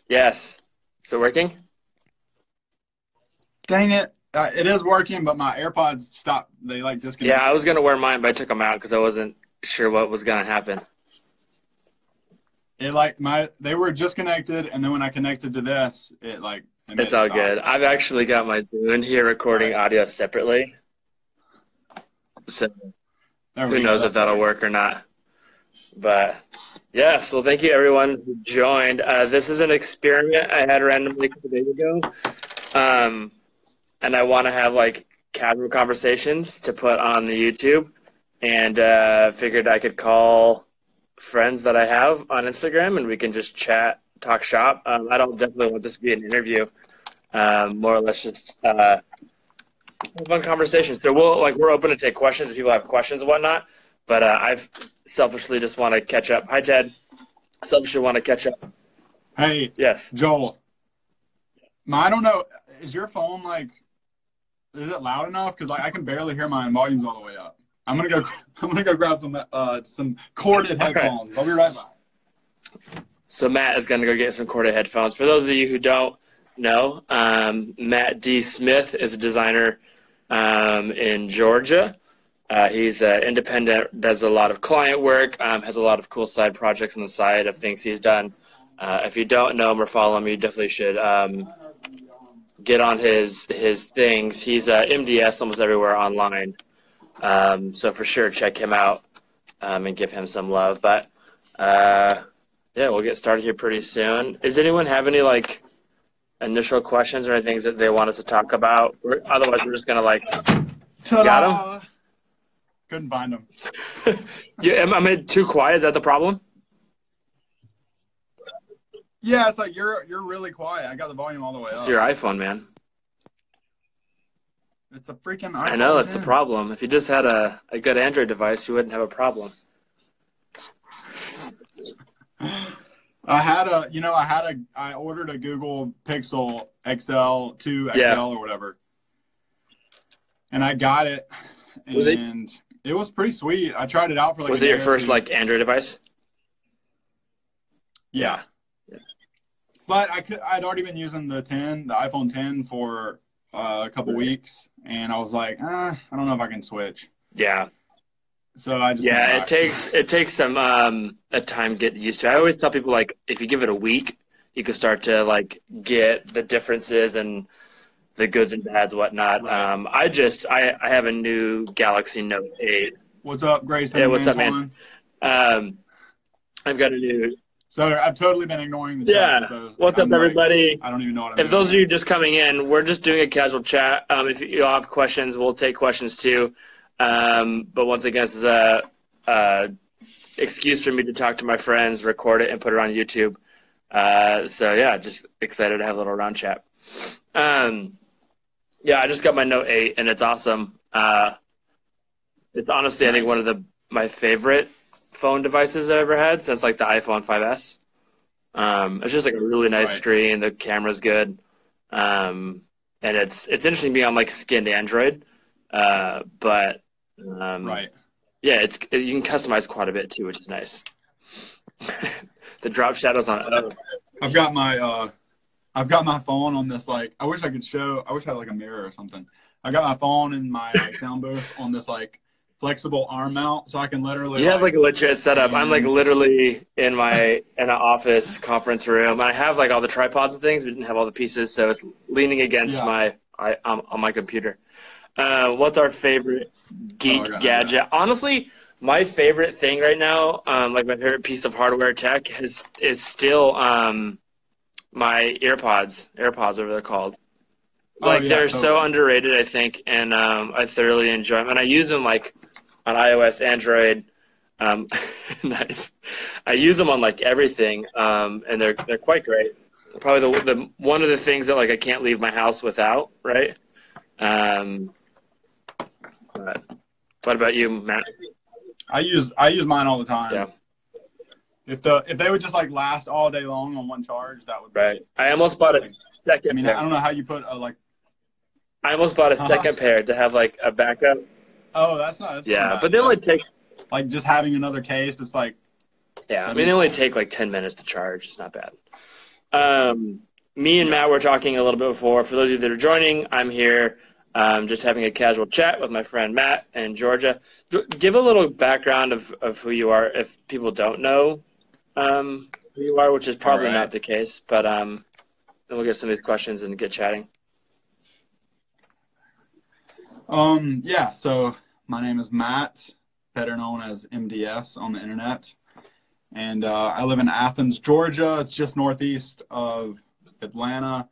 Yes. Is it working? Dang it. It is working, but my AirPods stopped. They like Yeah, I disconnected. was gonna wear mine, but I took them out because I wasn't sure what was gonna happen. It like they were disconnected, and then when I connected to this, it made It's it all stop. good. I've actually got my Zoom in here All recording right. audio separately, so There who we go. knows if That's that'll better. work or not. But yes, well, thank you everyone who joined. This is an experiment I had randomly a couple days ago, um, and I want to have like casual conversations to put on the YouTube, and figured I could call friends that I have on Instagram, and we can just chat, talk shop. I don't definitely want this to be an interview. More or less just fun conversation. So we're open to take questions if people have questions and whatnot. But I've selfishly just want to catch up. Hi Ted. Selfishly want to catch up. Hey, Yes. Joel. I don't know. Is your phone is it loud enough? Because I can barely hear mine. Volume's all the way up. I'm gonna go. I'm gonna go grab some corded All right. headphones. I'll be right back. So Matt is going to go get some corded headphones. For those of you who don't know, Matt D. Smith is a designer in Georgia. He's independent, does a lot of client work, has a lot of cool side projects on the side of things he's done. If you don't know him or follow him, you definitely should get on his things. He's MDS almost everywhere online. So for sure, check him out and give him some love. But yeah, we'll get started here pretty soon. Does anyone have any like initial questions or any things that they want us to talk about? Otherwise, we're just gonna like got Ta-da! Couldn't find them. them. Yeah, am I too quiet? Is that the problem? Yeah, it's like you're really quiet. I got the volume all the way It's up. your iPhone, man. It's a freaking I know iPhone that's the 10. problem. If you just had a good Android device, you wouldn't have a problem. I ordered a Google Pixel XL 2 Yeah. XL or whatever, and I got it, Was it and it was pretty sweet. I tried it out for like a was it day your or first two. like Android device? Yeah, Yeah. Yeah. but I'd already been using the iPhone 10 for a couple Right. weeks, and I was like, I don't know if I can switch. Yeah. So I just sent it Yeah, back. it takes some a time to get used to. I always tell people like if you give it a week, you can start to like get the differences and the goods and bads, whatnot. Right. I have a new Galaxy Note 8. What's up, Grayson Yeah, and what's up, man? Antoine? Um, I've got a new. So I've totally been ignoring the chat. Yeah, So what's up, I'm like, everybody? I don't even know what I'm If doing those of here. you just coming in, we're just doing a casual chat. If you all have questions, we'll take questions too. But once again, this is a excuse for me to talk to my friends, record it, and put it on YouTube. So yeah, just excited to have a little round chat. Yeah, I just got my Note 8, and it's awesome. It's honestly, I think, one Nice. of my favorite phone devices I've ever had since like the iPhone 5S. It's just like a really nice Right. screen. The camera's good, and it's interesting being on like skinned Android, but Right. yeah, you can customize quite a bit too, which is nice. The drop shadows on. Oh, I've got my phone on this I wish I had like a mirror or something. I got my phone in my like sound booth on this like flexible arm mount so I can literally you have like a legit setup. I'm like pan. literally in an office conference room. I have like all the tripods and things. We didn't have all the pieces, so it's leaning against Yeah. on my computer. What's our favorite Oh, I geek got an idea. gadget? Honestly, my favorite thing right now, like my favorite piece of hardware tech, is still my AirPods. AirPods, whatever they're called. Oh Like yeah, they're so totally. underrated, I think, and I thoroughly enjoy them. And I use them like on iOS, Android. Um, nice. I use them on like everything, and they're quite great. Probably the one of the things that like I can't leave my house without, right? Um, but what about you, Matt? I use mine all the time. Yeah, If they would just like last all day long on one charge, that would be right. I almost bought a like I second mean, pair. I don't know how you put a like I almost bought a huh? second pair to have like a backup. Oh, that's not a Yeah, bad but they only idea. take. Like just having another case, it's like Yeah, I that'd mean be they only fine. take like 10 minutes to charge. It's not bad. Me and Yeah. Matt were talking a little bit before. For those of you that are joining, I'm here just having a casual chat with my friend Matt in Georgia. Give a little background of who you are if people don't know who you are, which is All probably right. not the case, but then we'll get some of these questions and get chatting. Yeah, so my name is Matt, better known as MDS on the internet. And I live in Athens, Georgia. It's just northeast of Atlanta.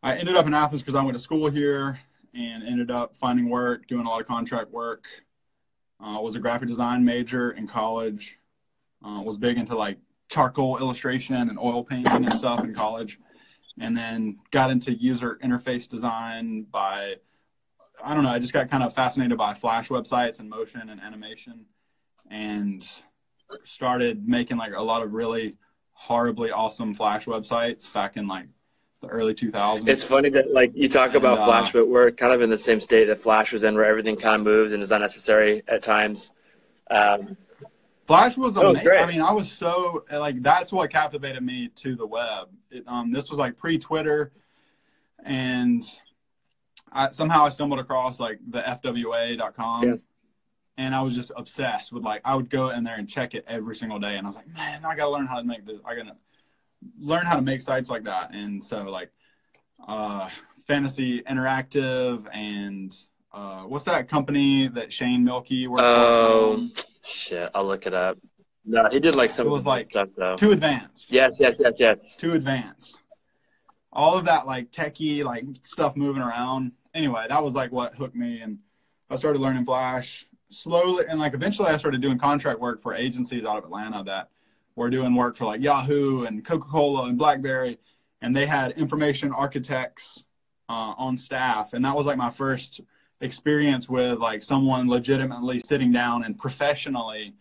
I ended up in Athens because I went to school here and ended up finding work, doing a lot of contract work. Was a graphic design major in college. Was big into like charcoal illustration and oil painting and stuff in college. And then got into user interface design by, I don't know, I just got kind of fascinated by Flash websites and motion and animation, and started making like a lot of really horribly awesome Flash websites back in like the early 2000s. It's funny that like you talk about Flash, but we're kind of in the same state that Flash was in, where everything kind of moves and is unnecessary at times. Flash was amazing. Great. I mean, I was so like, that's what captivated me to the web. This was like pre-Twitter, and somehow I stumbled across like the FWA.com. Yeah. And I was just obsessed with like, I would go in there and check it every single day. And I was like, man, I got to learn how to make this. I got to learn how to make sites like that. And so like Fantasy Interactive and what's that company that Shane Milkey worked for? Oh, shit. I'll look it up. No, he did like some of the stuff though. Too Advanced. Yes. Too Advanced. All of that like techie like stuff moving around. Anyway, that was like what hooked me, and I started learning Flash slowly, and like eventually I started doing contract work for agencies out of Atlanta that were doing work for like Yahoo and Coca-Cola and BlackBerry, and they had information architects on staff, and that was like my first experience with like someone legitimately sitting down and professionally,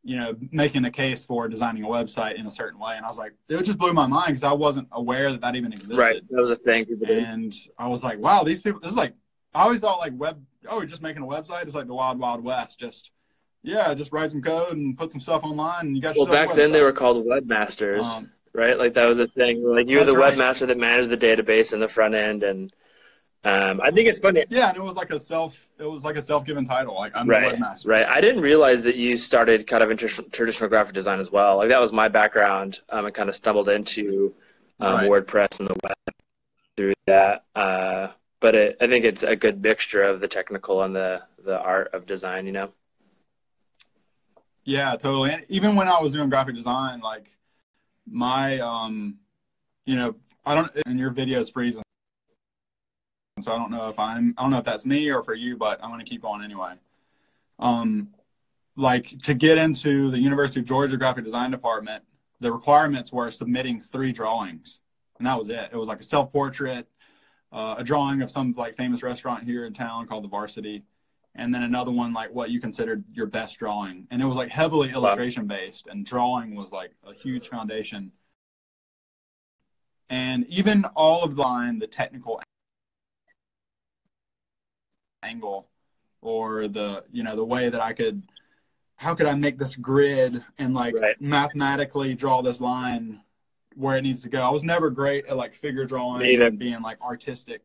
you know, making a case for designing a website in a certain way. And I was like, it just blew my mind because I wasn't aware that that even existed. Right, that was a thing. And I was like, wow, these people, this is like, I always thought like you're just making a website. It's like the wild, wild west. Just write some code and put some stuff online and you got yourself a website. Back then they were called webmasters, right? Like that was a thing. Like you were the webmaster that managed the database and the front end. And I think it's funny. Yeah, and it was like a self-given title. Like I'm the webmaster. Right. I didn't realize that you started kind of in traditional graphic design as well. Like that was my background. I kind of stumbled into WordPress and the web through that. But I think it's a good mixture of the technical and the art of design, you know? Yeah, totally. And even when I was doing graphic design, like my, you know, and your video is freezing. So I don't know if that's me or for you, but I'm going to keep going anyway. Like to get into the University of Georgia graphic design department, the requirements were submitting 3 drawings, and that was it. It was like a self-portrait, a drawing of some like famous restaurant here in town called the Varsity, and then another one like what you considered your best drawing. And it was like heavily illustration based, and drawing was like a huge foundation. And even all of the technical angle, or the, you know, the way that how could I make this grid and like mathematically draw this line where it needs to go. I was never great at like figure drawing and being like artistic.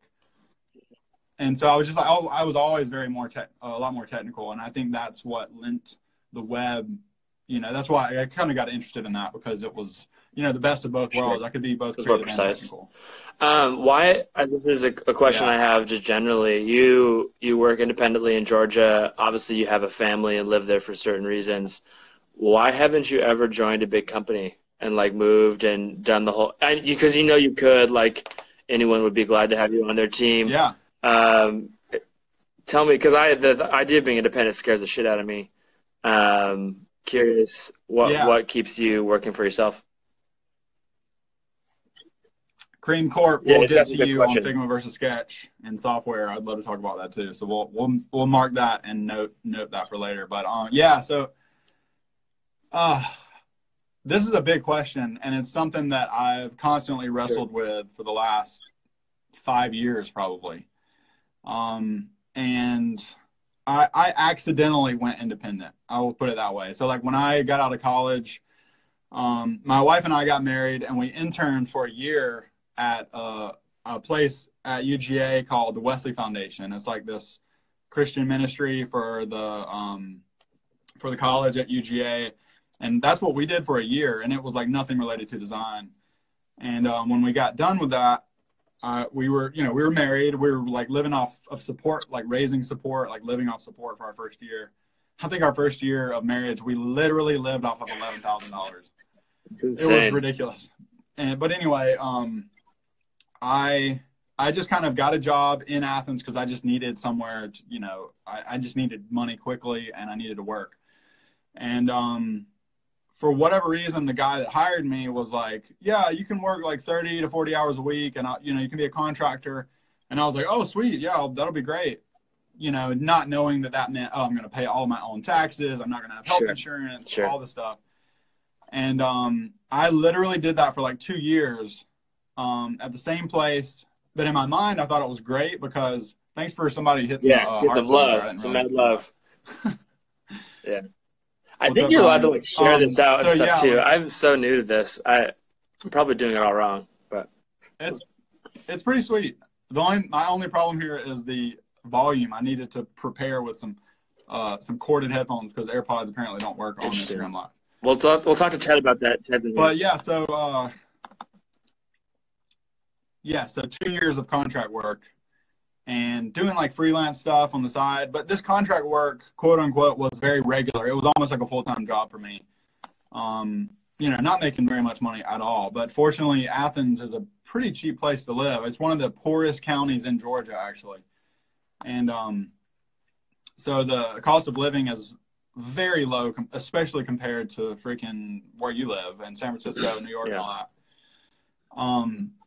And so I was just like, I was always a lot more technical. And I think that's what lent the web, you know, that's why I kind of got interested in that, because it was, you know, the best of both worlds. I could be both creative and technical. Why, this is a question I have just generally. You work independently in Georgia. Obviously, you have a family and live there for certain reasons. Why haven't you ever joined a big company and like moved and done the whole? Because you know you could, like anyone would be glad to have you on their team. Yeah. Tell me, because the idea of being independent scares the shit out of me. Curious what keeps you working for yourself? Cream Corp will get to you on Figma versus Sketch and software. I'd love to talk about that too. So we'll mark that and note that for later. But yeah, so this is a big question, and it's something that I've constantly wrestled with for the last 5 years probably. And I accidentally went independent. I will put it that way. So like when I got out of college, My wife and I got married, and we interned for a year at a place at UGA called the Wesley Foundation. It's like this Christian ministry for the college at UGA, and that's what we did for a year. And it was like nothing related to design. And when we got done with that, we were married. We were like living off of support, like raising support, like living off support for our first year. I think our first year of marriage, we literally lived off of $11,000. It was ridiculous. But anyway, I just kind of got a job in Athens because I just needed somewhere to, I just needed money quickly and I needed to work. And for whatever reason, the guy that hired me was like, yeah, you can work like 30 to 40 hours a week and, you can be a contractor. And I was like, oh, sweet. Yeah, that'll be great. Not knowing that meant, oh, I'm going to pay all my own taxes. I'm not going to have health insurance, all this stuff. And I literally did that for like 2 years at the same place. But in my mind, I thought it was great because thanks for somebody hitting get some love, some mad love. Yeah. I think you're allowed to like share this out and stuff too. I'm so new to this. I'm probably doing it all wrong, but it's pretty sweet. My only problem here is the volume. I needed to prepare with some corded headphones because AirPods apparently don't work on Instagram Live. We'll talk to Ted about that. Ted's in here. But yeah, so 2 years of contract work and doing like freelance stuff on the side. But this contract work, quote unquote, was very regular. It was almost like a full-time job for me. Not making very much money at all. But fortunately, Athens is a pretty cheap place to live. It's one of the poorest counties in Georgia, actually. And so the cost of living is very low, especially compared to freaking where you live in San Francisco, New York, and all that.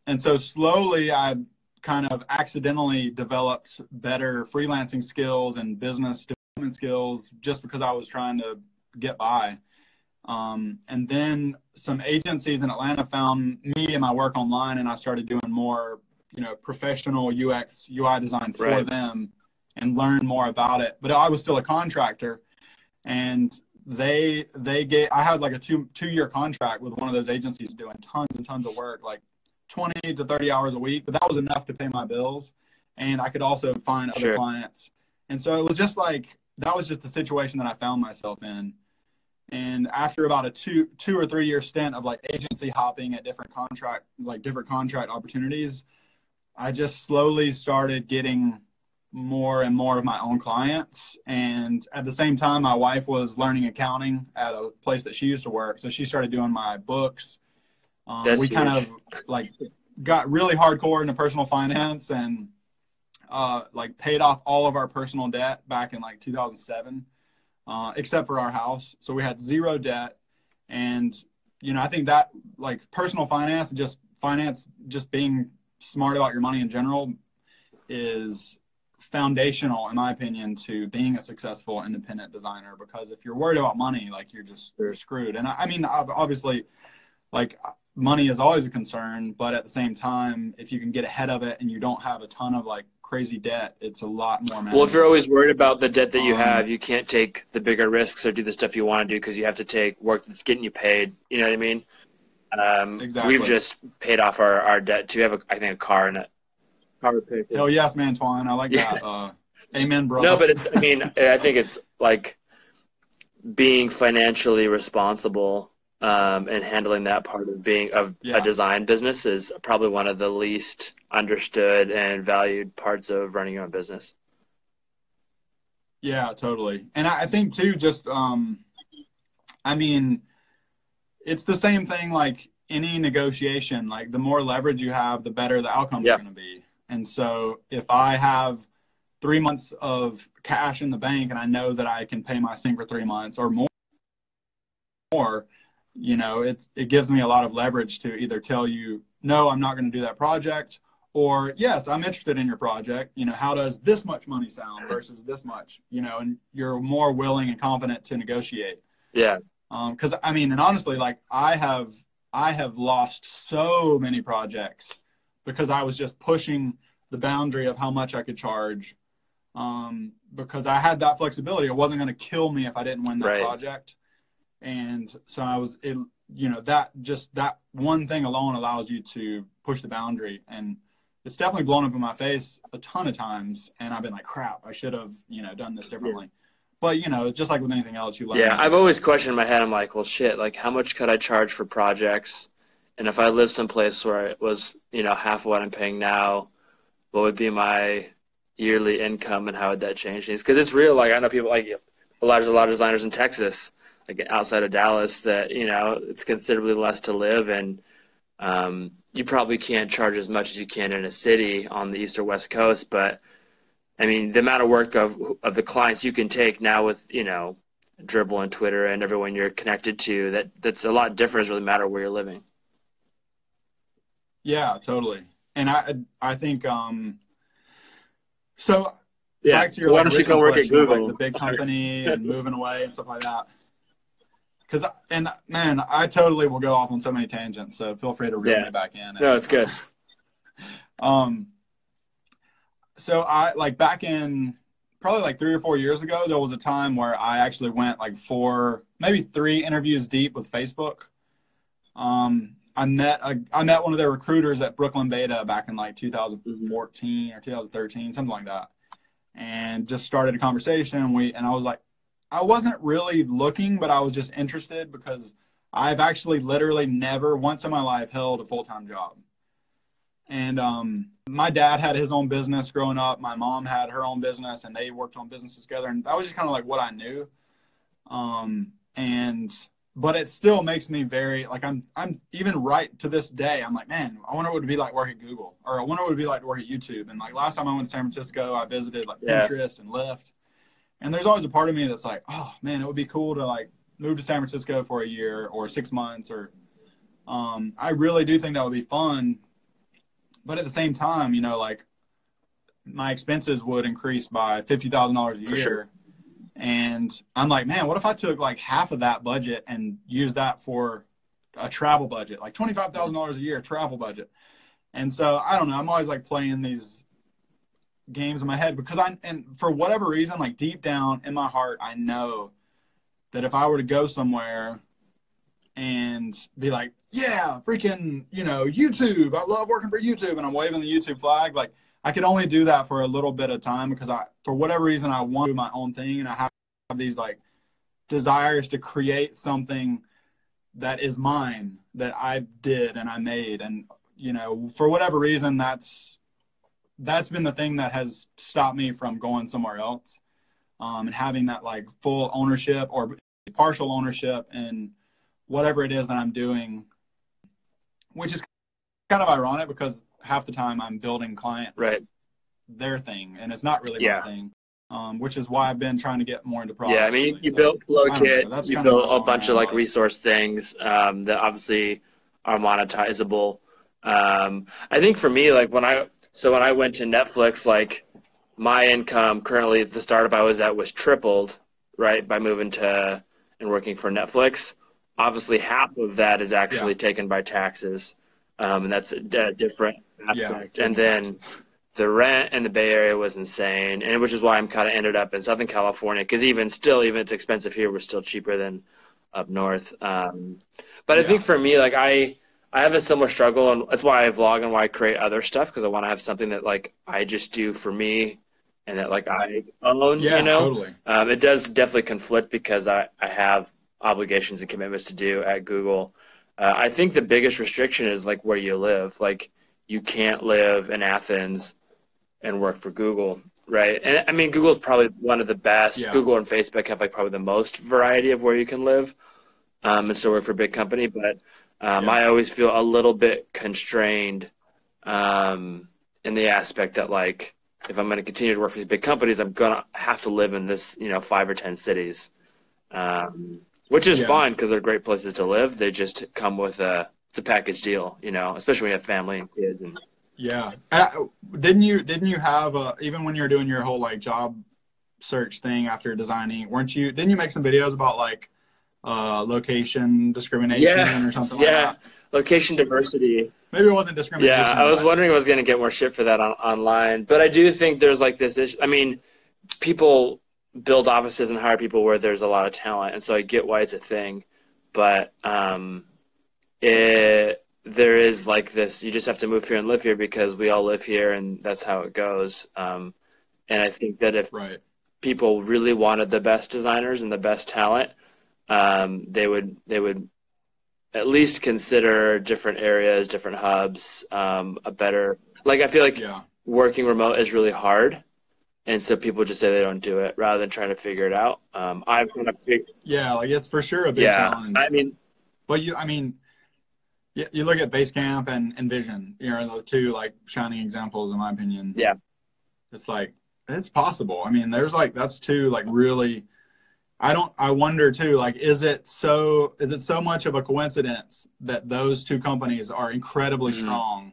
And so slowly I kind of accidentally developed better freelancing skills and business development skills just because I was trying to get by. And then some agencies in Atlanta found me and my work online, and I started doing more, professional UX, UI design for them and learn more about it. But I was still a contractor, and I had like a two-year contract with one of those agencies doing tons and tons of work, like 20 to 30 hours a week, but that was enough to pay my bills. And I could also find other clients. And so it was just like, that was just the situation that I found myself in. And after about a two or 3 year stint of like agency hopping at different contract opportunities, I just slowly started getting more and more of my own clients. And at the same time, my wife was learning accounting at a place that she used to work. So she started doing my books. We kind of like got really hardcore into personal finance and like paid off all of our personal debt back in like 2007, except for our house. So we had zero debt. And, I think that like personal finance, just being smart about your money in general is foundational, in my opinion, to being a successful independent designer. Because if you're worried about money, like you're screwed. And I mean, obviously, like money is always a concern, but at the same time, if you can get ahead of it and you don't have a ton of like crazy debt, it's a lot more manageable. Well, if you're always worried about the debt that you have, you can't take the bigger risks or do the stuff you want to do because you have to take work that's getting you paid. You know what I mean? Exactly. We've just paid off our debt too. We have, I think, a car and a car repair. Hell yes, man, Twine. I like that. Amen, bro. No, but I think it's like being financially responsible and handling that part of a design business is probably one of the least understood and valued parts of running your own business. Yeah, totally. And I think too, just, I mean, it's the same thing like any negotiation. Like the more leverage you have, the better the outcomes are going to be. And so if I have 3 months of cash in the bank and I know that I can pay my thing for 3 months or more, it gives me a lot of leverage to either tell you, no, I'm not going to do that project, or yes, I'm interested in your project. How does this much money sound versus this much, and you're more willing and confident to negotiate. Yeah. Because I mean, and honestly, like I have lost so many projects because I was just pushing the boundary of how much I could charge. Because I had that flexibility. It wasn't going to kill me if I didn't win that project. And so that one thing alone allows you to push the boundary. And it's definitely blown up in my face a ton of times. And I've been like, crap, I should have, done this differently. But, just like with anything else, you learn. Yeah, I've always questioned in my head, I'm like, well, shit, like how much could I charge for projects? And if I lived someplace where it was, half of what I'm paying now, what would be my yearly income and how would that change things? Because it's real. Like I know people like there's a lot of designers in Texas, like outside of Dallas, that, it's considerably less to live. And you probably can't charge as much as you can in a city on the East or West Coast. But I mean, the amount of work of the clients you can take now with, Dribble and Twitter and everyone you're connected to, that's a lot different. It doesn't really matter where you're living. Yeah, totally. And I think, so Yeah. back to your, So why don't you come work at Google? Like the big company and moving away and stuff like that. And man, I totally will go off on so many tangents, so feel free to reel me back in. No, it's good. So I like back in probably like 3 or 4 years ago, there was a time where I actually went like 4, maybe 3 interviews deep with Facebook. I met one of their recruiters at Brooklyn Beta back in like 2014 or 2013, something like that, and just started a conversation. And I was like, I wasn't really looking, but I was just interested because I've actually literally never once in my life held a full-time job. And my dad had his own business growing up. My mom had her own business, and they worked on businesses together. And that was just kind of like what I knew. But it still makes me very like I'm even right to this day. I'm like, man, I wonder what it'd be like to work at Google, or I wonder what it'd be like to work at YouTube. And like last time I went to San Francisco, I visited like Pinterest and Lyft. And there's always a part of me that's like, oh man, it would be cool to like move to San Francisco for a year or 6 months, or I really do think that would be fun. But at the same time, like my expenses would increase by $50,000 a year. Sure. And I'm like, man, what if I took like half of that budget and used that for a travel budget, like $25,000 a year travel budget? And so I don't know. I'm always like playing these games in my head because and for whatever reason, like deep down in my heart, I know that if I were to go somewhere and be like, yeah, freaking, YouTube, I love working for YouTube, and I'm waving the YouTube flag, like I could only do that for a little bit of time because for whatever reason, I want to do my own thing, and I have these like desires to create something that is mine, that I did and I made. And, for whatever reason, that's been the thing that has stopped me from going somewhere else, and having that like full ownership or partial ownership in whatever it is that I'm doing, which is kind of ironic because half the time I'm building clients their thing, and it's not really my thing, which is why I've been trying to get more into product. Yeah, I mean, you built FlowKit, you built a bunch of like resource things that obviously are monetizable. I think for me, like when I went to Netflix, like my income currently at the startup I was at was tripled, right, by moving to and working for Netflix. Obviously, half of that is actually taken by taxes, and that's a different aspect. And then the rent in the Bay Area was insane, and which is why I'm kind of ended up in Southern California, because even it's expensive here, we're still cheaper than up north. But I think for me, like I have a similar struggle, and that's why I vlog and why I create other stuff, because I want to have something that like I just do for me and that like I own. Totally. It does definitely conflict because I have obligations and commitments to do at Google. I think the biggest restriction is like where you live. Like you can't live in Athens and work for Google, right? And I mean, Google's probably one of the best. Yeah. Google and Facebook have like probably the most variety of where you can live and still work for a big company. But I always feel a little bit constrained in the aspect that like if I'm going to continue to work for these big companies, I'm going to have to live in this, 5 or 10 cities. Which is fine because they're great places to live. They just come with the package deal, especially when you have family and kids. And didn't you have even when you were doing your whole like job search thing after designing, didn't you make some videos about like location discrimination or something like that? Location diversity. Maybe it wasn't discrimination. Yeah, I was wondering if I was going to get more shit for that online, but I do think there's like this issue. I mean, people build offices and hire people where there's a lot of talent, and so I get why it's a thing, but there is like this, you just have to move here and live here because we all live here and that's how it goes. And I think that if Right. people really wanted the best designers and the best talent, they would at least consider different areas, different hubs, a better, like I feel like Yeah. working remote is really hard. And so people just say they don't do it rather than trying to figure it out. I've kind of figured, Yeah. Like it's for sure a big yeah, I challenge. mean, But I mean, you look at Basecamp and Envision, the two like shining examples in my opinion. yeah, It's like it's possible. I mean, there's like that's two like really. I wonder too, like, is it so much of a coincidence that those two companies are incredibly mhm. strong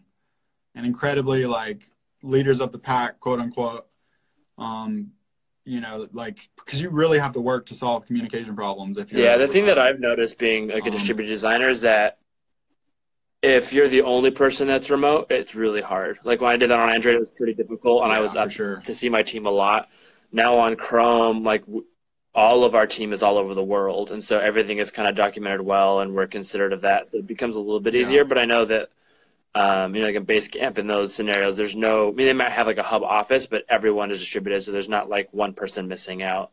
and incredibly like leaders of the pack, quote unquote? Um, like because you really have to work to solve communication problems if Yeah, you're the thing that remote. I've noticed being like a Um, distributed designer is that if you're the only person that's remote, it's really hard. Like when I did that on Android, it was pretty difficult, and I yeah, was for up sure. to see my team a lot. Now on Chrome, like all of our team is all over the world, and so everything is kind of documented well, and we're considerate of that. So it becomes a little bit Yeah, easier. But I know that like in Basecamp in those scenarios, there's no. I mean, they might have like a hub office, but everyone is distributed, so there's not like one person missing out,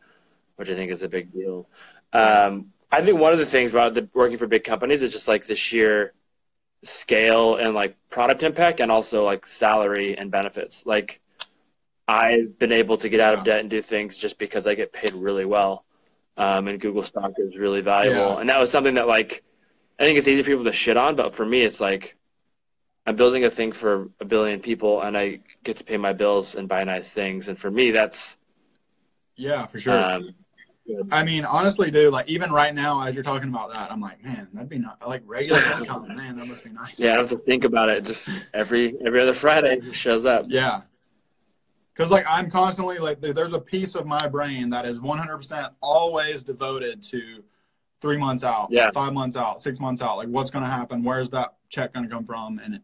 which I think is a big deal. right. I think one of the things about working for big companies is just like the sheer scale and like product impact and also like salary and benefits. Like I've been able to get out of Yeah, debt and do things just because I get paid really well. And Google stock is really valuable. yeah, And that was something that like I think it's easy for people to shit on, but for me it's like I'm building a thing for a billion people and I get to pay my bills and buy nice things. And for me that's yeah, for sure. um, good. I mean, honestly, dude, like even right now, as you're talking about that, I'm like, man, that'd be not like regular income. Man, that must be nice. Yeah, I don't have to think about it. Just every other Friday it shows up. Yeah, because like I'm constantly like, there's a piece of my brain that is 100% always devoted to 3 months out, Yeah, 5 months out, 6 months out. Like, what's going to happen? Where's that check going to come from? And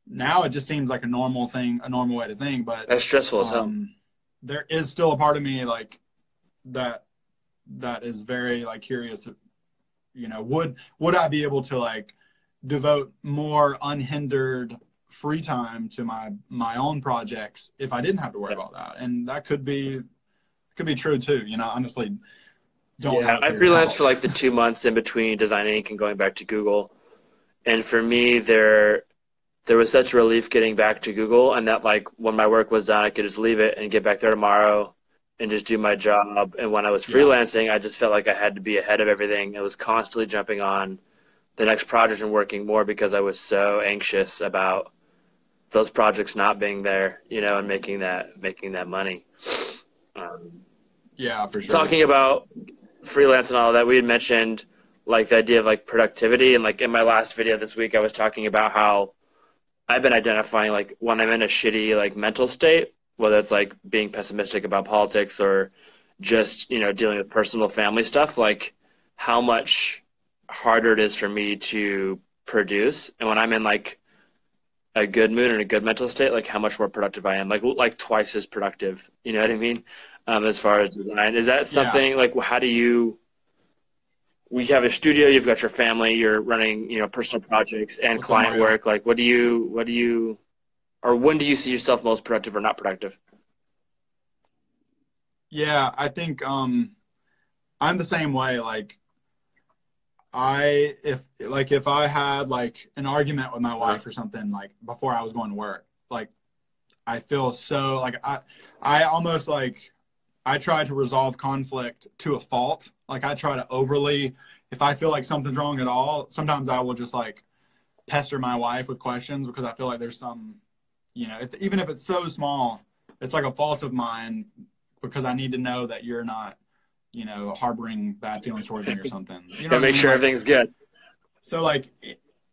now it just seems like a normal thing, a normal way to think. But that's stressful as hell. there is still a part of me like that is very like curious. Would I be able to like devote more unhindered free time to my own projects if I didn't have to worry Yeah. about that? And that could be true too. Honestly, don't Yeah, have it I figured freelanced out. for like the 2 months in between Design Inc. and going back to Google. And for me, there was such relief getting back to Google, and that like when my work was done, I could just leave it and get back there tomorrow and just do my job. And when I was Yeah, freelancing, I just felt like I had to be ahead of everything. I was constantly jumping on the next project and working more because I was so anxious about those projects not being there, and making that money. Um, yeah, for sure. Talking about freelance and all that, we had mentioned like the idea of like productivity, and like in my last video this week, I was talking about how I've been identifying like when I'm in a shitty like mental state, whether it's like being pessimistic about politics or just dealing with personal family stuff, like how much harder it is for me to produce, and when I'm in like a good mood and a good mental state, like how much more productive I am, like twice as productive. You know what I mean? As far as design, is that Yeah. something like how do you? We have a studio, you've got your family, you're running, personal projects and What's up, client Mario? work. Like, or when do you see yourself most productive or not productive? Yeah, I think I'm the same way. Like if I had like an argument with my Uh, wife or something like before I was going to work, like I feel so like I almost like I try to resolve conflict to a fault. Like I try to overly if I feel like something's wrong at all, sometimes I will just like pester my wife with questions because I feel like there's some, even if it's so small, it's like a fault of mine because I need to know that you're not, harboring bad feelings towards me or something. You know gotta what I make mean? sure Like, everything's good. so like,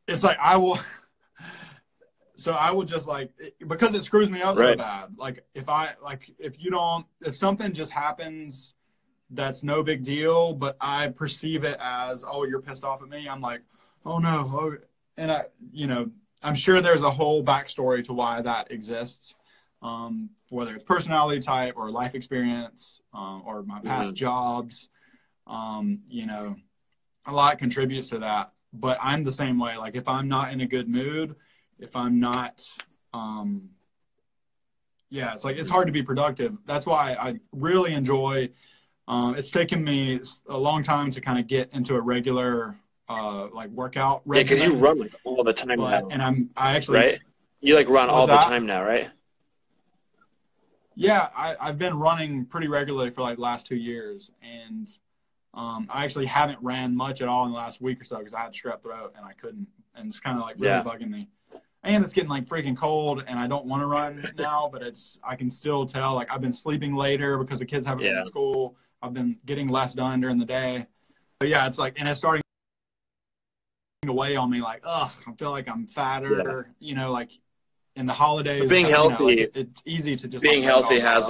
it's like I will, so I will just like, because it screws me up so Right. bad. Like if something just happens that's no big deal, but I perceive it as, oh, you're pissed off at me. I'm like, oh no. Oh, and I'm sure there's a whole backstory to why that exists. Whether it's personality type or life experience, or my past Hmm. jobs, a lot contributes to that. but I'm the same way. Like if I'm not in a good mood, if I'm not, yeah, it's like, it's hard to be productive. That's why I really enjoy, it's taken me a long time to kind of get into a regular, like workout Yeah, because you regimen, run like all the time but, now, and I actually, right? You like run all what's the that? time now, right? Yeah, I've been running pretty regularly for like the last 2 years, and I actually haven't ran much at all in the last week or so because I had strep throat and I couldn't, and it's kind of like really Yeah. bugging me. And it's getting like freaking cold, and I don't want to run now, but I can still tell, like I've been sleeping later because the kids haven't been Yeah. in school. I've been getting less done during the day. But yeah, it's like, and it's starting to weigh on me, like, ugh, I feel like I'm Yeah. fatter, like in the But holidays, being like healthy, it's easy to just like being let it healthy all build has up.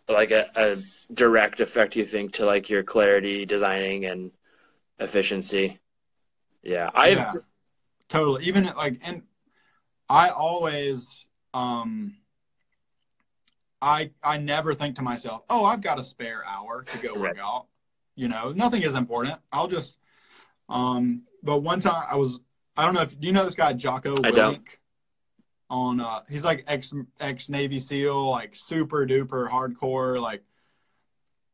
like a direct effect, you think, to like your clarity, designing, and efficiency. Yeah. Yeah, totally. Even like, and I always, I never think to myself, oh, I've got a spare hour to go Right. work out. Nothing is important. I'll just, but one time I don't know if, do you know this guy, Jocko I don't. Willink? He's like ex Navy SEAL, like super duper hardcore,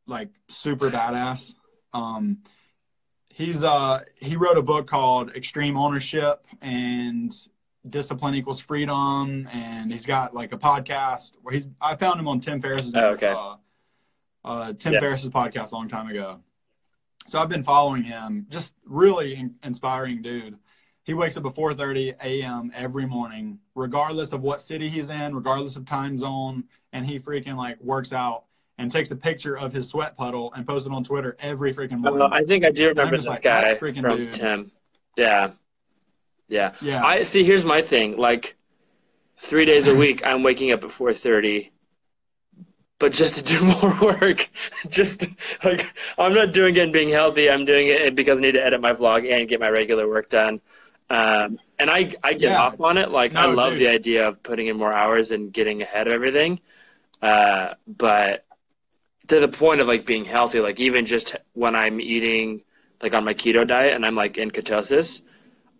like super badass. Um, he wrote a book called Extreme Ownership and Discipline Equals Freedom, and he's got like a podcast where I found him on Oh, okay. Tim Yeah. Ferriss's podcast a long time ago. So I've been following him. Just really inspiring dude. He wakes up at 4:30 a.m. every morning, regardless of what city he's in, regardless of time zone, and he freaking like works out and takes a picture of his sweat puddle and posts it on Twitter every freaking morning. I think I do And I'm remember just this like, that guy freaking from dude. Tim. Yeah. Yeah. Yeah. I see. Here's my thing. Like 3 days a week, I'm waking up at 4:30, but just to do more work. Just like I'm not doing it and being healthy. I'm doing it because I need to edit my vlog and get my regular work done. And I get Yeah. off on it. Like I No, love the dude. idea of putting in more hours and getting ahead of everything. But to the point of like being healthy, like even just when I'm eating like on my keto diet and I'm like in ketosis,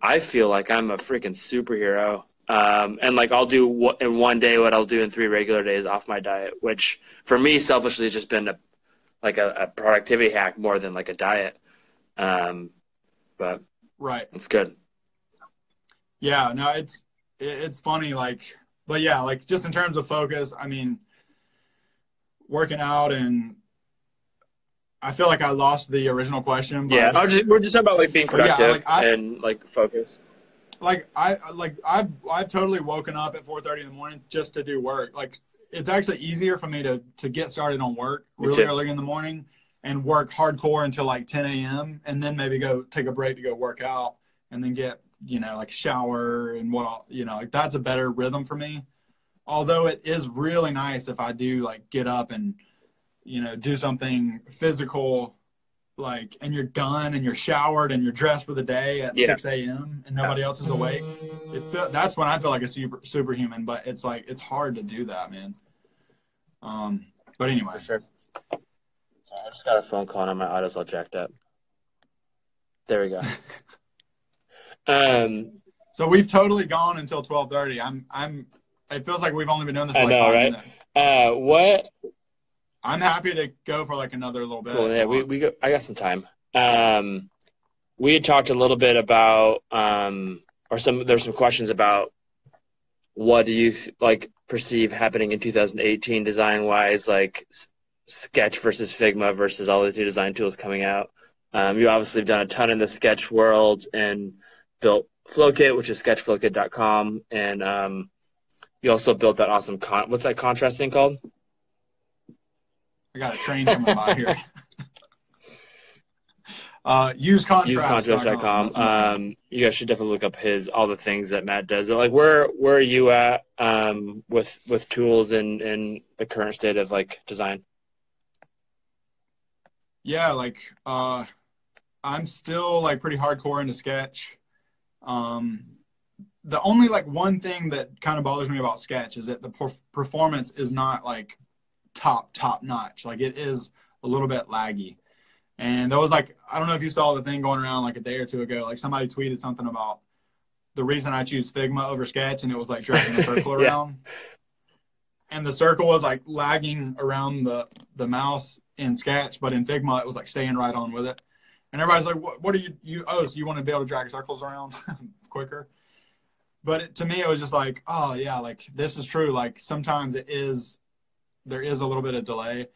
I feel like I'm a freaking superhero. And like I'll do in one day what I'll do in 3 regular days off my diet, which for me selfishly has just been a productivity hack more than like a diet. But Right. it's good. Yeah. No, it's funny. Like, but yeah, like just in terms of focus, I mean, working out, and I feel like I lost the original question, Yeah, we're just talking about like being but yeah, productive and like focus. I've totally woken up at 4:30 in the morning just to do work. Like it's actually easier for me to get started on work Me really too. early in the morning and work hardcore until like 10 a.m. and then maybe go take a break to go work out and then get, like shower and like that's a better rhythm for me. Although it is really nice if I do like get up and, do something physical, like, and you're done and you're showered and you're dressed for the day at Yeah. 6 a.m. and nobody else is awake. That's when I feel like a superhuman, but it's like, it's hard to do that, man. But anyway. For sure. Sorry, I just got a phone call and my auto's all jacked up. There we go. So we've totally gone until 12:30. It feels like we've only been doing this for I like know, 5 minutes. right? What? I'm happy to go for like another little bit. Cool. Yeah, we go. I got some time. We had talked a little bit about, there's some questions about what do you perceive happening in 2018 design wise, like Sketch versus Figma versus all these new design tools coming out. You obviously have done a ton in the Sketch world and built Flowkit, which is sketchflowkit.com, and you also built that awesome what's that contrast thing called? I got a train coming by here. Usecontrast.com. You guys should definitely look up all the things that Matt does. Like, where are you at with tools in the current state of like design? Yeah, like I'm still like pretty hardcore into Sketch. The only like one thing that kind of bothers me about Sketch is that the performance is not like top notch. Like it is a little bit laggy. And there was like, I don't know if you saw the thing going around like a day or two ago, like somebody tweeted something about the reason I choose Figma over Sketch, and it was like dragging a circle Yeah. around. And the circle was like lagging around the mouse in Sketch, but in Figma it was like staying right on with it. And everybody's like, what are you oh, so you want to be able to drag circles around quicker? But to me, it was just like, oh yeah, like this is true. Like sometimes there is a little bit of delay.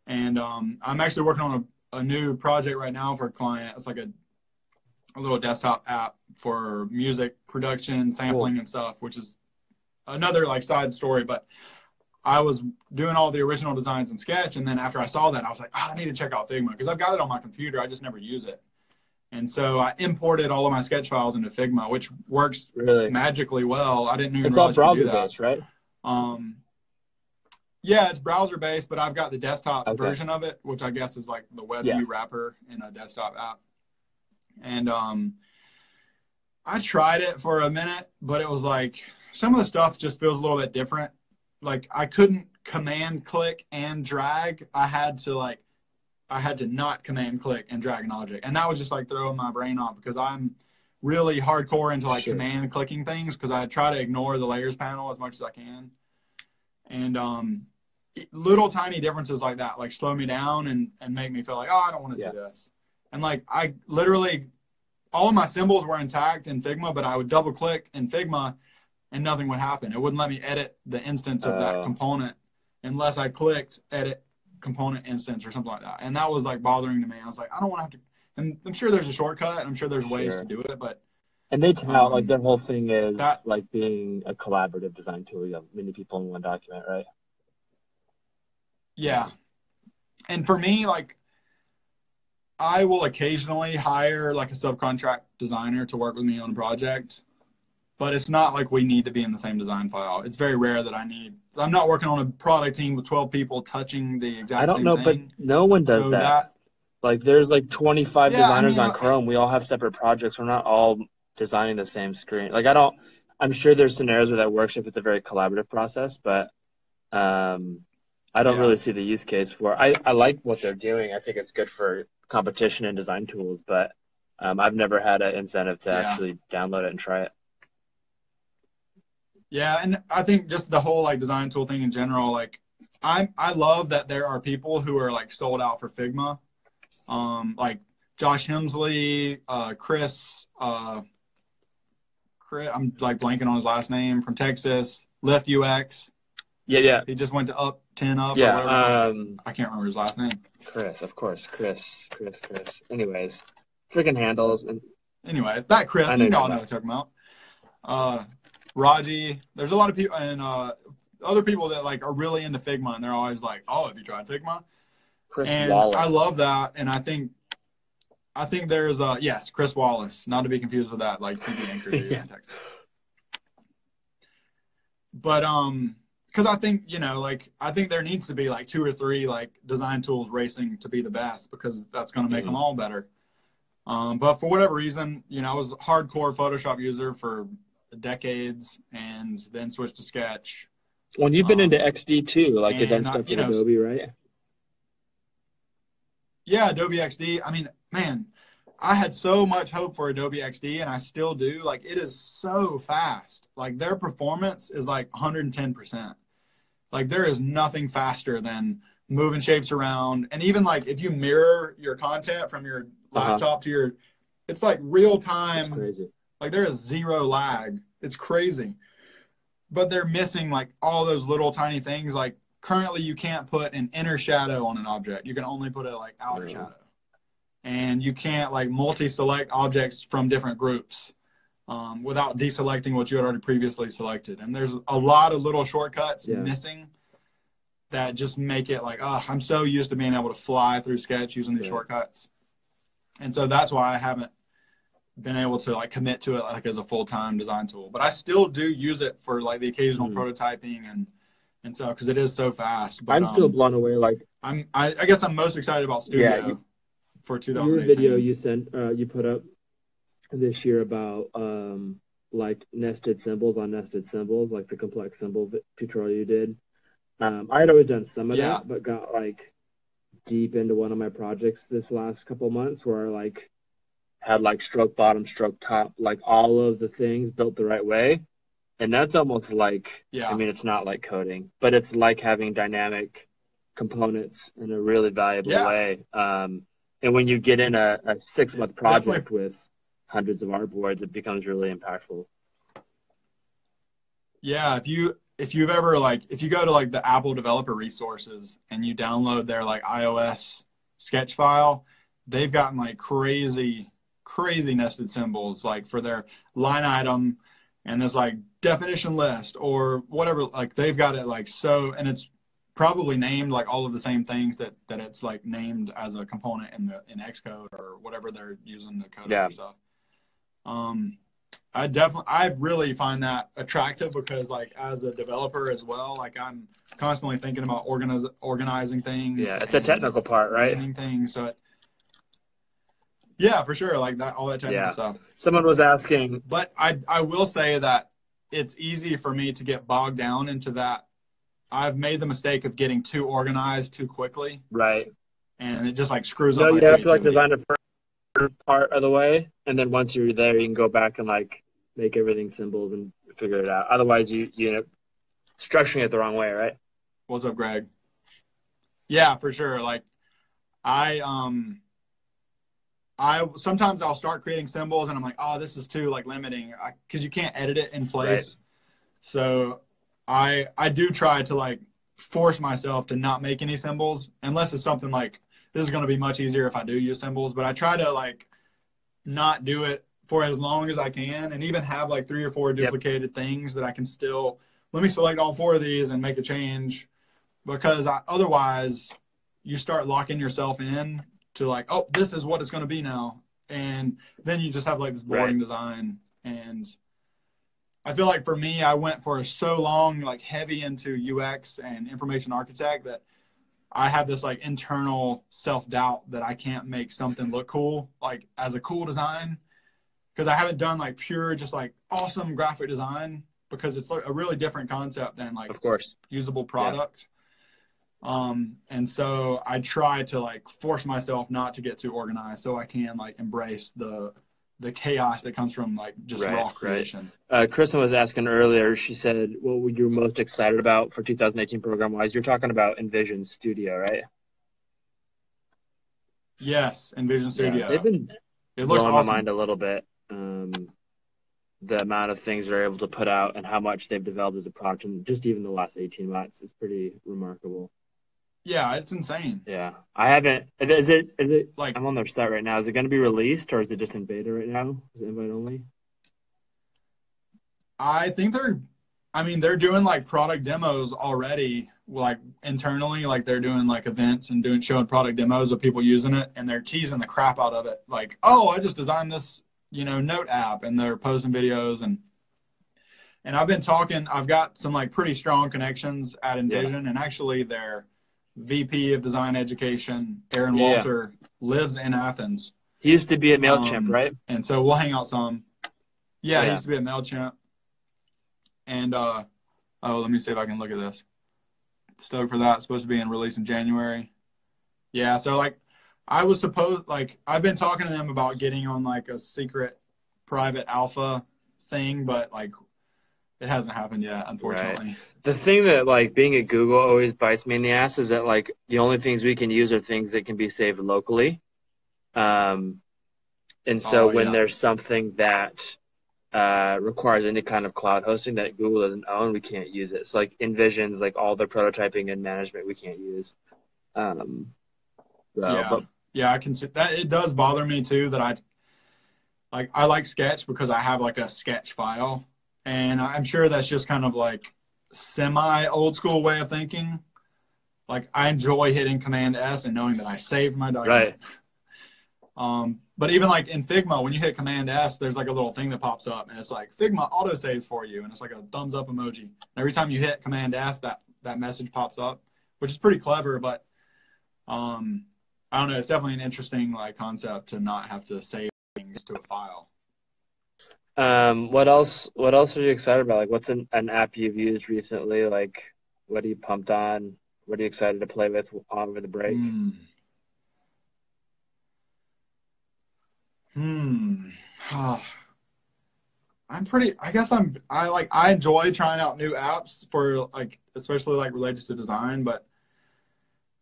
And I'm actually working on a new project right now for a client. It's like a little desktop app for music production, sampling, and stuff, which is another like side story. But I was doing all the original designs in Sketch, and then after I saw that, I was like, oh, I need to check out Figma because I've got it on my computer. I just never use it. And so I imported all of my Sketch files into Figma, which works Really? magically well. I didn't even It's all realize you could do browser that. based, right? Yeah, it's browser based, but I've got the desktop Okay. version of it, which I guess is like the WebView wrapper in a desktop app. And I tried it for a minute, but it was like some of the stuff just feels a little bit different. Like I couldn't command click and drag. I had to not command click and drag an object. And that was just like throwing my brain off because I'm really hardcore into like command clicking things because I try to ignore the layers panel as much as I can. And little tiny differences like that like slow me down and make me feel like, oh, I don't want to do this. And like I literally all of my symbols were intact in Figma, but I would double click in Figma and nothing would happen. It wouldn't let me edit the instance of that component unless I clicked edit component instance or something like that. And that was like bothering to me. I was like, I don't want to have to, and I'm sure there's a shortcut and I'm sure there's ways to do it, but. And they tout like their whole thing is like being a collaborative design tool. You have many people in one document, right? Yeah. And for me, like, I will occasionally hire like a subcontract designer to work with me on a project, but it's not like we need to be in the same design file. It's very rare that I'm not working on a product team with 12 people touching the exact same thing. I don't know, but no one does that. Like there's like 25 designers on Chrome. We all have separate projects. We're not all designing the same screen. Like I'm sure there's scenarios where that works if it's a very collaborative process, but I don't really see the use case for it. I like what they're doing. I think it's good for competition and design tools, but I've never had an incentive to actually download it and try it. Yeah, and I think just the whole like design tool thing in general, like I love that there are people who are like sold out for Figma. Like Josh Hemsley, Chris, I'm like blanking on his last name, from Texas, Lift UX. Yeah. He just went to Up 10 Up. Yeah. Or whatever. I can't remember his last name. Chris, of course. Chris. Anyways, freaking handles. Anyway, that Chris, you all know what I'm talking about. Raji, there's a lot of people and other people that like are really into Figma, and they're always like, "Oh, have you tried Figma?" Chris and Wallace. I love that, and I think there's yes, Chris Wallace, not to be confused with that like TV anchor dude in Texas. But because I think I think there needs to be like 2 or 3 like design tools racing to be the best because that's going to make them all better. But for whatever reason, I was a hardcore Photoshop user for decades and then switched to Sketch. Well, you've been into XD too, like you've done stuff with Adobe, right? Yeah, Adobe XD. I mean, man, I had so much hope for Adobe XD, and I still do. Like, it is so fast. Like, their performance is like 110%. Like, there is nothing faster than moving shapes around. And even like if you mirror your content from your laptop to your, it's like real time. That's crazy. Like, there is 0 lag. It's crazy. But they're missing like all those little tiny things. Like, currently you can't put an inner shadow on an object. You can only put a like outer shadow. And you can't like multi-select objects from different groups without deselecting what you had already previously selected. And there's a lot of little shortcuts missing that just make it like, oh, I'm so used to being able to fly through Sketch using these shortcuts. And so that's why I haven't been able to like commit to it like as a full-time design tool. But I still do use it for like the occasional prototyping and so because it is so fast. But I'm still blown away. Like I guess I'm most excited about Studio for 2018. Your video you sent you put up this year about like nested symbols on nested symbols, like the complex symbol tutorial you did. I had always done some of that, but got like deep into one of my projects this last couple months where I like had like stroke bottom, stroke top, like all of the things built the right way. And that's almost like, I Yeah. mean, it's not like coding, but it's like having dynamic components in a really valuable Yeah. way. And when you get in a 6-month Definitely. project with hundreds of artboards, it becomes really impactful. Yeah. If you've ever like, if you go to like the Apple developer resources and you download their like iOS sketch file, they've gotten like crazy nested symbols like for their line item and there's like definition list or whatever. Like they've got it like so, and it's probably named like all of the same things that it's like named as a component in Xcode or whatever they're using to code Yeah. other stuff. Um, I really find that attractive because like as a developer as well, like I'm constantly thinking about organizing things Yeah. It's a technical and part, right? naming things. So yeah, for sure, like that all that technical Yeah. stuff. Someone was asking, But I will say that it's easy for me to get bogged down into that. I've made the mistake of getting too organized too quickly, right? and it just like screws up No, my you have to like creativity. design the first part of the way, and then once you're there, you can go back and like make everything symbols and figure it out. Otherwise, you end up structuring it the wrong way, right? What's up, Greg? Yeah, for sure. Like I um I sometimes I'll start creating symbols and I'm like, oh, this is too like limiting because you can't edit it in Right. place. So I do try to like force myself to not make any symbols unless it's something like this is going to be much easier if I do use symbols. But I try to like not do it for as long as I can and even have like 3 or 4 Yep. duplicated things that I can still let me select all 4 of these and make a change because otherwise you start locking yourself in to like, oh, this is what it's going to be now. And then you just have like this Right. boring design. And I feel like for me, I went for so long, like heavy into UX and information architect that I have this like internal self doubt that I can't make something look cool, like as a cool design. Because I haven't done like pure, just like awesome graphic design because it's like a really different concept than like Of course. usable Yeah. product. And so I try to like force myself not to get too organized so I can like embrace the chaos that comes from like just Right. raw Right. creation. Kristen was asking earlier. She said, "What were you most excited about for 2018 program-wise?" You're talking about Envision Studio, right? Yes, Envision Yeah, they've Studio. been It looks blowing my awesome. mind a little bit. The amount of things they're able to put out and how much they've developed as a product in just even the last 18 months is pretty remarkable. Yeah, it's insane. Yeah. I haven't, is it, Like I'm on their site right now. Is it going to be released or is it just in beta right now? Is it invite only? I think they're doing like product demos already, like internally, like they're doing like events and showing product demos of people using it, and they're teasing the crap out of it. Like, oh, I just designed this, note app, and they're posting videos and I've been talking. I've got some like pretty strong connections at Yeah. Envision, and actually their VP of Design Education, Aaron Yeah. Yeah. Walter, lives in Athens. He used to be at MailChimp, right? And so we'll hang out some. Yeah, he Yeah. used to be at Mailchimp, and oh, let me see if I can look at this. Stoked for that. It's supposed to be in release in January. Yeah, so like I was supposed like I've been talking to them about getting on like a secret private alpha thing, but like it hasn't happened yet, Right. unfortunately. The thing that like being at Google always bites me in the ass is that like the only things we can use are things that can be saved locally. Um, and so Oh when yeah. there's something that requires any kind of cloud hosting that Google doesn't own, we can't use it. So like Envision's like all the prototyping and management we can't use. Um, so, Yeah. but Yeah, I can see that it does bother me too that I like Sketch because I have like a sketch file. And I'm sure that's just kind of like semi old school way of thinking. Like I enjoy hitting Command S and knowing that I saved my right, document. But even like in Figma, when you hit Command S, there's like a little thing that pops up, and it's like Figma auto saves for you, and it's like a thumbs up emoji. And every time you hit Command S, that message pops up, which is pretty clever. But I don't know, it's definitely an interesting like concept to not have to save things to a file. what else? What else are you excited about? Like, what's an app you've used recently? Like, what are you pumped on? What are you excited to play with over the break? Hmm. I guess I enjoy trying out new apps for like, especially like related to design, but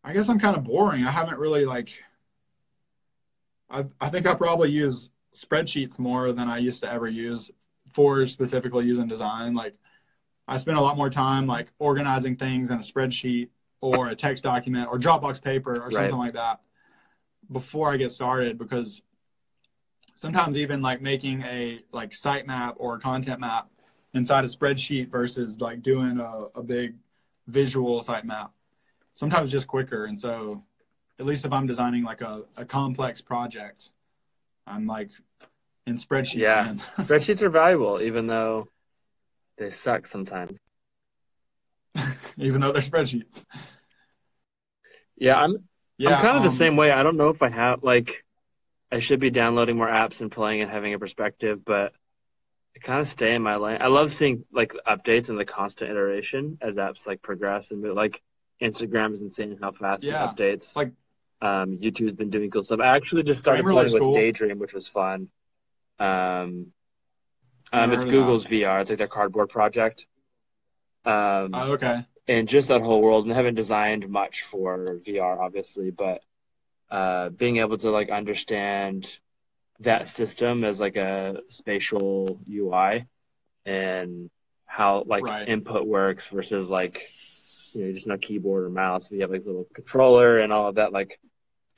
I guess I'm kind of boring. I haven't really I think I probably use spreadsheets more than I used to ever use for specifically using design. Like I spend a lot more time like organizing things in a spreadsheet or a text document or Dropbox paper or Right. something like that before I get started, because sometimes even like making a like sitemap or content map inside a spreadsheet versus like doing a big visual sitemap, sometimes just quicker. And so at least if I'm designing like a complex project, I'm like in spreadsheet Yeah. land. Spreadsheets are valuable, even though they suck sometimes. Even though they're spreadsheets. Yeah, I'm Yeah, kind of the same way. I don't know if I have like I should be downloading more apps and playing and having a perspective, but I kind of stay in my lane. I love seeing like updates and the constant iteration as apps like progress and like Instagram is insane how fast it yeah. updates. Like YouTube's been doing cool stuff. I actually just started playing Grammarly's with cool. Daydream, which was fun. Um, Never it's heard of that. Google's VR. It's like their cardboard project. Um, Oh, okay. and just that whole world. And I haven't designed much for VR, obviously, but being able to like understand that system as like a spatial UI and how like Right. input works versus like just no keyboard or mouse. We have like a little controller and all of that. Like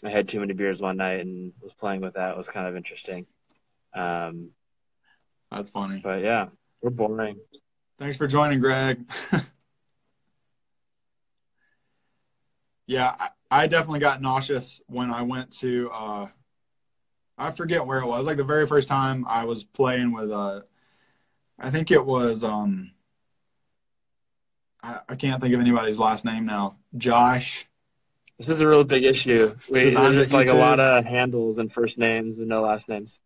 I had too many beers one night and was playing with that. It was kind of interesting. Um, That's funny. but yeah, we're boring. Thanks for joining, Greg. Yeah, I definitely got nauseous when I went to I forget where it was. Like the very first time I was playing with I think it was I can't think of anybody's last name now. Josh This is a really big issue. There's designs at just like a lot YouTube. of handles and first names and no last names.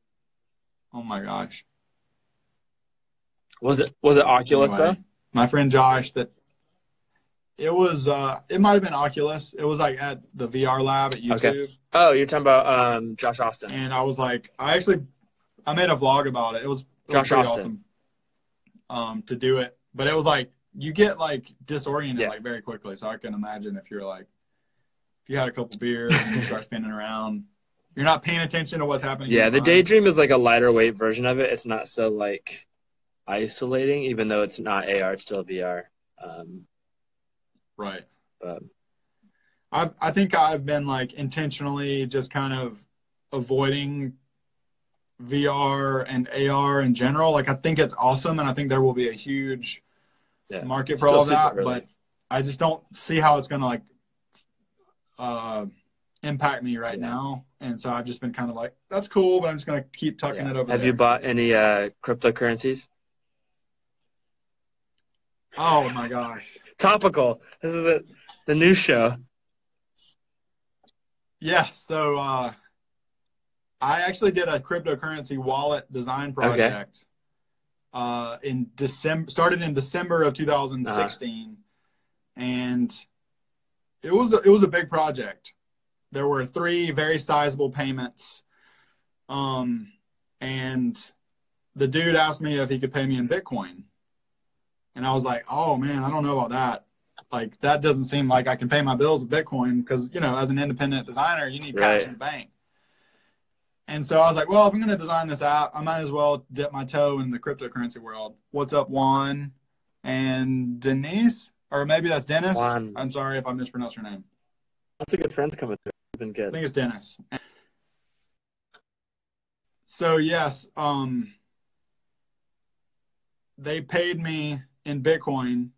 Oh my gosh. Was it Oculus though? Anyway, my friend Josh that it might have been Oculus. It was like at the VR lab at Okay. YouTube. Oh, you're talking about Josh Austin. And I was like, I made a vlog about it. It was Josh pretty Austin. awesome to do it. But it was like you get like disoriented Yeah. like very quickly. So I can imagine if you had a couple beers and you start spinning around, you're not paying attention to what's happening in Yeah, your the mind. Daydream is like a lighter weight version of it. It's not so like isolating, even though it's not AR, it's still VR. Right. But I think I've been like intentionally just kind of avoiding VR and AR in general. Like I think it's awesome, and I think there will be a huge yeah, market it's for still all of super that. early. But I just don't see how it's going to like impact me right Yeah. now. And so I've just been kind of like, that's cool, but I'm just going to keep tucking Yeah. it over Have you there. bought any cryptocurrencies? Oh my gosh. Topical. This is the new show. Yeah. So I actually did a cryptocurrency wallet design Okay. project in December, started in December of Uh-huh. 2016. And it was a big project. There were 3 very sizable payments. And the dude asked me if he could pay me in Bitcoin. And I was like, oh man, I don't know about that. Like that doesn't seem like I can pay my bills with Bitcoin because, as an independent designer, you need cash Right. in the bank. And so I was like, well, if I'm going to design this app, I might as well dip my toe in the cryptocurrency world. What's up, Juan and Denise? Or maybe that's Dennis. Juan. I'm sorry if I mispronounced your name. Lots of good friends coming through. It's been I good. think it's Dennis. So yes, they paid me in Bitcoin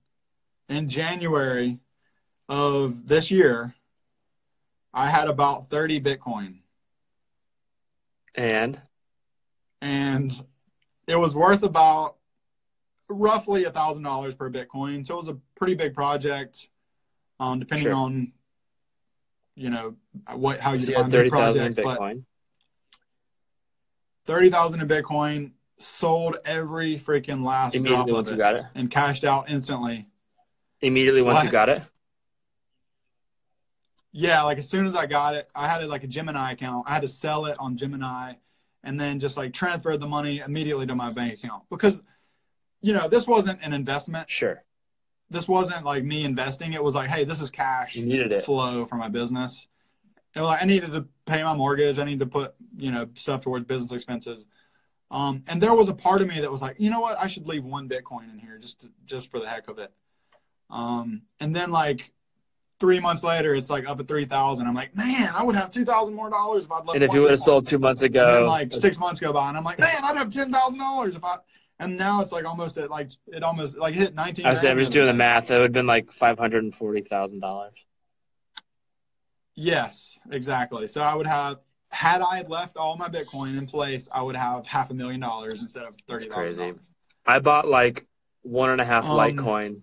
in January of this year. I had about 30 Bitcoin. And And it was worth about roughly $1,000 per Bitcoin. So it was a pretty big project, depending sure. on, how you So you had define big 30,000 in projects. But Bitcoin. 30,000 in Bitcoin, sold every freaking last drop Immediately of once you it got it. and cashed out instantly. Immediately once you What? got it. Yeah, like as soon as I got it, I had like a Gemini account. I had to sell it on Gemini, and then just like transferred the money immediately to my bank account because, you know, this wasn't an investment. Sure. This wasn't like me investing. It was like, hey, this is cash You needed it. flow for my business. And like, I needed to pay my mortgage. I needed to put, you know, stuff towards business expenses. And there was a part of me that was like, you know what, I should leave one Bitcoin in here just for the heck of it. And then like 3 months later, it's like up at 3,000. I'm like, man, I would have $2,000 more if I'd left. And if you would have sold 2 months ago, and then like 6 months go by, and I'm like, man, I'd have $10,000 if I. And now it's like almost at like it almost like hit 19. I was just doing the math. It would have been like $540,000. Yes, exactly. So I would have, had I left all my Bitcoin in place, I would have $500,000 instead of $30,000. Crazy. I bought like 1.5 Litecoin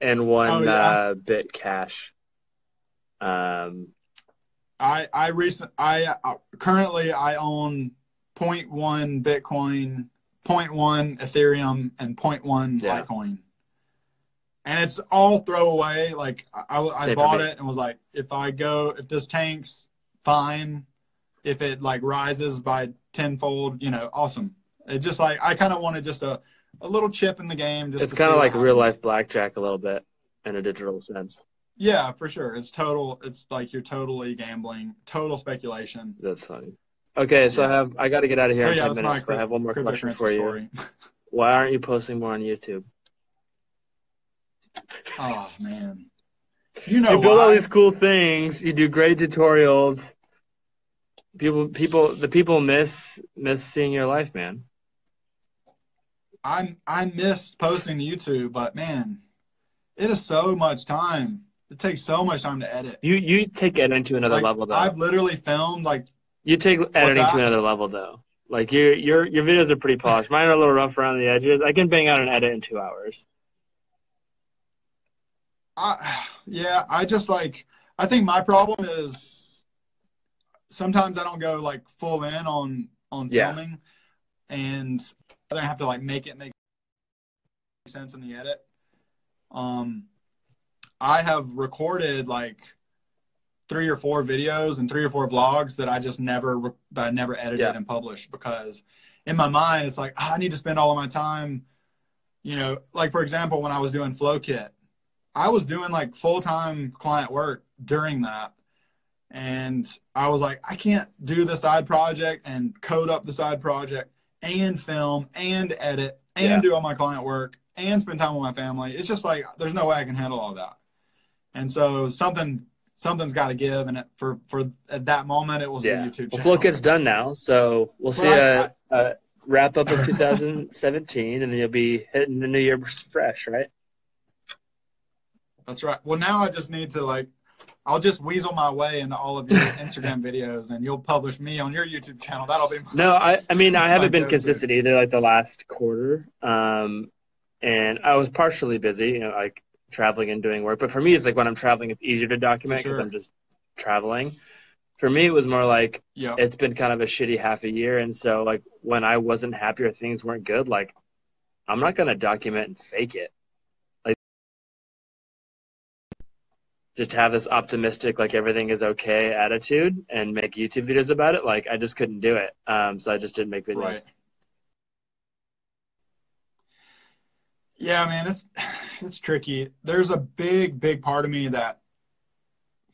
and one bit cash. Currently I own 0.1 Bitcoin, 0.1 Ethereum, and 0.1 Litecoin. And it's all throwaway. Like I bought it and was like, if this tanks, fine. If it like rises by tenfold, you know, awesome. It just like, I kind of wanted just a little chip in the game. Just it's kind of like real life blackjack a little bit in a digital sense. Yeah, for sure. It's like you're totally gambling, total speculation. That's funny. Okay, so I got to get out of here in 10 minutes, but I have one more question for you. Story. Why aren't you posting more on YouTube? Oh man, you know, you build all these cool things. You do great tutorials. The people miss seeing your life, man. I miss posting to YouTube, but man, it is so much time. It takes so much time to edit. You take editing to another level, though. I've literally filmed like. You take editing to another level, though. Like your videos are pretty polished. Mine are a little rough around the edges. I can bang out an edit in 2 hours. I just like, I think my problem is sometimes I don't go like full in on filming, and I have to like make sense in the edit. I have recorded like 3 or 4 videos and 3 or 4 vlogs that I just never edited and published, because in my mind it's like, I need to spend all of my time, you know, like for example, when I was doing FlowKit, I was doing like full-time client work during that. And I was like, I can't do the side project and code up the side project and film and edit and do all my client work and spend time with my family. It's just like, there's no way I can handle all that. And so something's got to give. And for at that moment, it was the YouTube channel. Well, FlowKit's done now. So we'll see a wrap up of 2017, and then you'll be hitting the new year fresh, right? That's right. Well, now I just need to like, I'll just weasel my way into all of your Instagram videos, and you'll publish me on your YouTube channel. That'll be I mean, I haven't been consistent either, like the last quarter. And I was partially busy, you know, like traveling and doing work. But for me, it's like when I'm traveling, it's easier to document because I'm just traveling. For me, it was more like it's been kind of a shitty half a year. And so like when I wasn't happy or things weren't good, like I'm not going to document and fake it. Just have this optimistic, like everything is okay attitude and make YouTube videos about it. Like I just couldn't do it. So I just didn't make videos. Right. Yeah, man, it's tricky. There's a big part of me that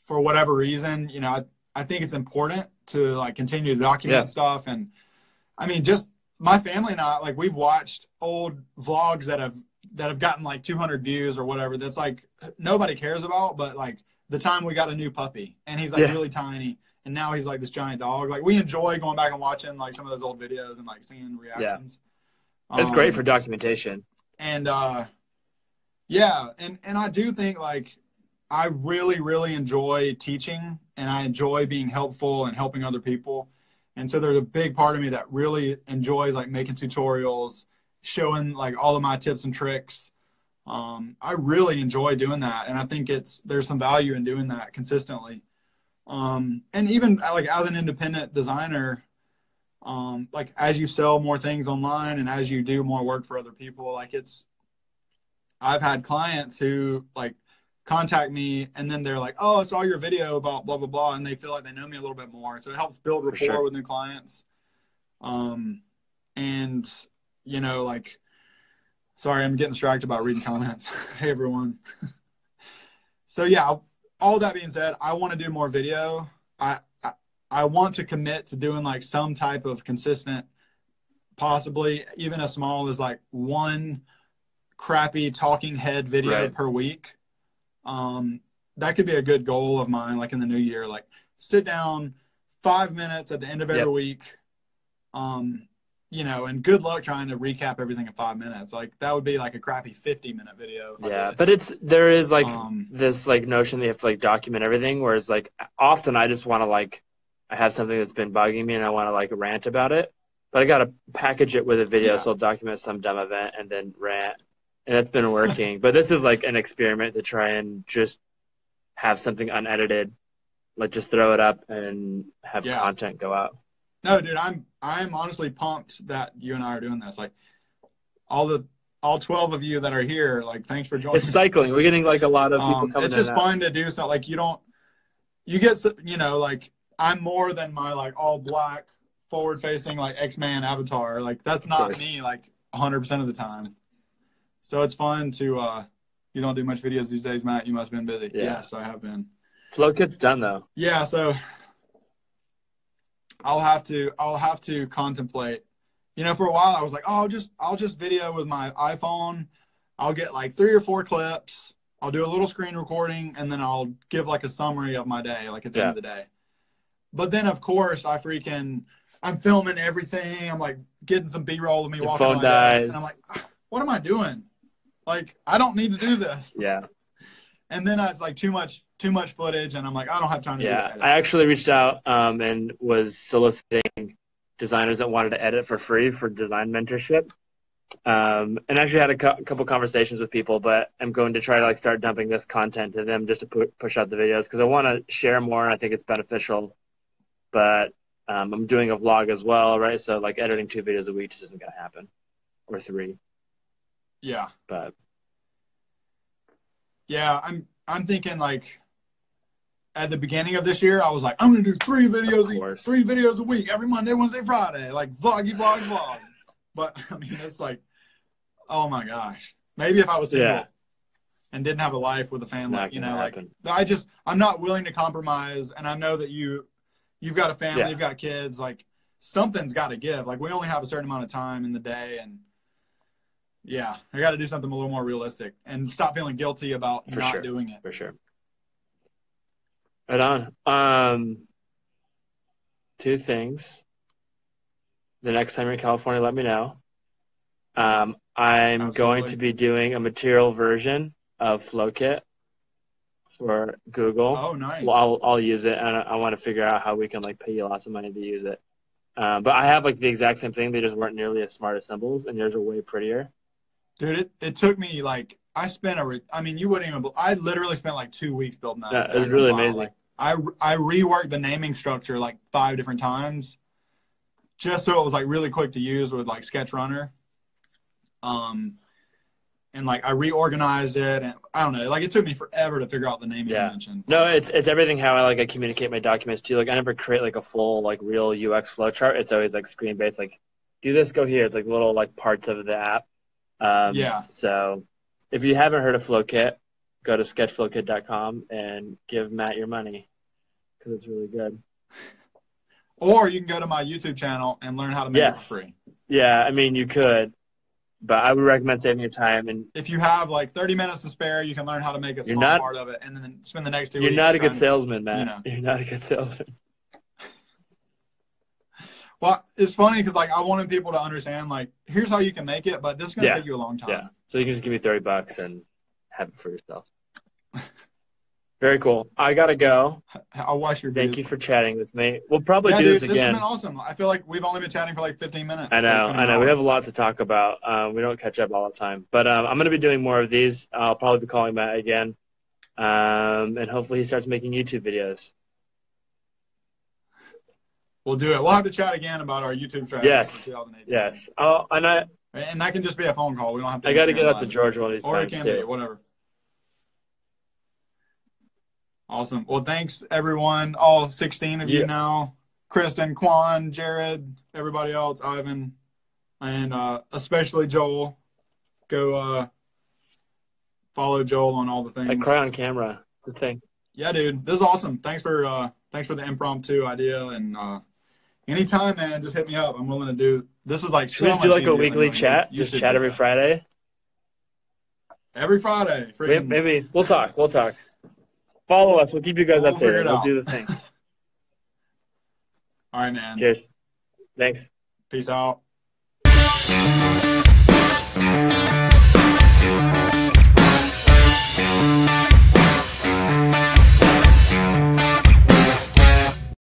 for whatever reason, you know, I think it's important to like continue to document stuff. And I mean, just my family and I, like we've watched old vlogs that have gotten like 200 views or whatever. That's like nobody cares about, but like the time we got a new puppy and he's like really tiny and now he's like this giant dog. Like we enjoy going back and watching like some of those old videos and like seeing reactions. It's great for documentation. And and I do think like I really enjoy teaching, and I enjoy being helpful and helping other people. And so there's a big part of me that really enjoys like making tutorials, showing like all of my tips and tricks. I really enjoy doing that, and I think there's some value in doing that consistently. And even like as an independent designer, like as you sell more things online and as you do more work for other people, like I've had clients who like contact me, and then they're like, oh, I saw your video about blah, blah, blah, and they feel like they know me a little bit more. So it helps build For rapport sure. with new clients. And, you know, like, sorry, I'm getting distracted by reading comments. Hey, everyone. So, yeah, all that being said, I want to do more video. I want to commit to doing like some type of consistent, possibly even as small as like one crappy talking head video per week. That could be a good goal of mine, like in the new year, like sit down 5 minutes at the end of every week. You know, and good luck trying to recap everything in 5 minutes. Like that would be like a crappy 50-minute video. Yeah, but there is like this like notion that you have to like document everything, whereas like often I just want to like, I have something that's been bugging me and I want to like rant about it, but I got to package it with a video, so I'll document some dumb event and then rant, and that's been working. But this is like an experiment to try and just have something unedited, like just throw it up and have content go out. No, dude, I'm honestly pumped that you and I are doing this. Like all 12 of you that are here, like thanks for joining. It's cycling. We're getting like a lot of people coming. It's just fun to do something. Like you get, you know, like I'm more than my like all black forward facing like X-Man avatar. Like that's not me like 100% of the time. So it's fun to you don't do much videos these days, Matt. You must have been busy. Yeah. Yes, I have been. FlowKit's done though. Yeah, so I'll have to contemplate. You know, for a while I was like, oh, I'll just video with my iPhone. I'll get like 3 or 4 clips. I'll do a little screen recording, and then I'll give like a summary of my day, like at the end of the day. But then of course I'm filming everything. I'm like getting some B-roll of me walking on my desk, and I'm like, what am I doing? Like I don't need to do this. Yeah. And then it's like too much footage, and I'm like, I don't have time to do that. I actually reached out and was soliciting designers that wanted to edit for free for design mentorship. And actually had a couple conversations with people, but I'm going to try to like start dumping this content to them just to push out the videos because I want to share more. I think it's beneficial, but I'm doing a vlog as well, right? So like editing 2 videos a week just isn't going to happen, or 3. Yeah. But yeah, I'm thinking like at the beginning of this year, I was like, I'm going to do 3 videos a week, every Monday, Wednesday, Friday, like vlog. But I mean, it's like, oh my gosh, maybe if I was single and didn't have a life with a family, you know, like I'm not willing to compromise. And I know that you've got a family, you've got kids, like something's got to give. Like we only have a certain amount of time in the day, and I got to do something a little more realistic and stop feeling guilty about not doing it. For sure. Right on. 2 things. The next time you're in California, let me know. I'm going to be doing a material version of FlowKit for Google. Oh, nice. Well, I'll use it, and I want to figure out how we can like pay you lots of money to use it. But I have like the exact same thing. They just weren't nearly as smart as symbols, and yours are way prettier. Dude, it took me like I mean, you wouldn't even. I literally spent like 2 weeks building that. Yeah, it was really amazing. Like, I reworked the naming structure like 5 different times, just so it was like really quick to use with like Sketch Runner. And like I reorganized it, and I don't know, like it took me forever to figure out the naming convention. No, it's everything how I communicate my documents too. Like I never create like a full like real UX flow chart. It's always like screen based. Like do this, go here. It's like little like parts of the app. So if you haven't heard of FlowKit, go to sketchflowkit.com and give Matt your money because it's really good. Or you can go to my YouTube channel and learn how to make it for free. Yeah, I mean, you could, but I would recommend saving your time. And if you have like 30 minutes to spare, you can learn how to make a small part of it and then spend the next 2 weeks. You're not a good salesman, Matt. You're not a good salesman. Well, it's funny because like I wanted people to understand like here's how you can make it, but this is going to take you a long time. Yeah. So you can just give me $30 and have it for yourself. Very cool. I gotta go. I'll watch your. Thank you for chatting with me. We'll probably do this again. This has been awesome. I feel like we've only been chatting for like 15 minutes. I know. We have a lot to talk about. We don't catch up all the time, but I'm gonna be doing more of these. I'll probably be calling Matt again, and hopefully he starts making YouTube videos. We'll do it. We'll have to chat again about our YouTube strategy for 2018. Yes. Oh, and that can just be a phone call. We don't have to. I got to get out to Georgia one of these times or it can be whatever. Awesome. Well, thanks everyone, all 16 of you Yeah. now, Kristen, Quan, Jared, everybody else, Ivan, and especially Joel. Go follow Joel on all the I cry things. on camera. It's a thing. Yeah, dude, this is awesome. Thanks for the impromptu idea, and anytime, man, just hit me up. I'm willing to do. This is like Should we so just do much like a easier than weekly doing it. chat? You Just should chat do every that Friday? every Friday. Freaking, Maybe we'll talk. We'll talk. Follow us. We'll keep you guys we'll figure updated. it We'll out. do the things. All right, man. Cheers. Thanks. Peace out.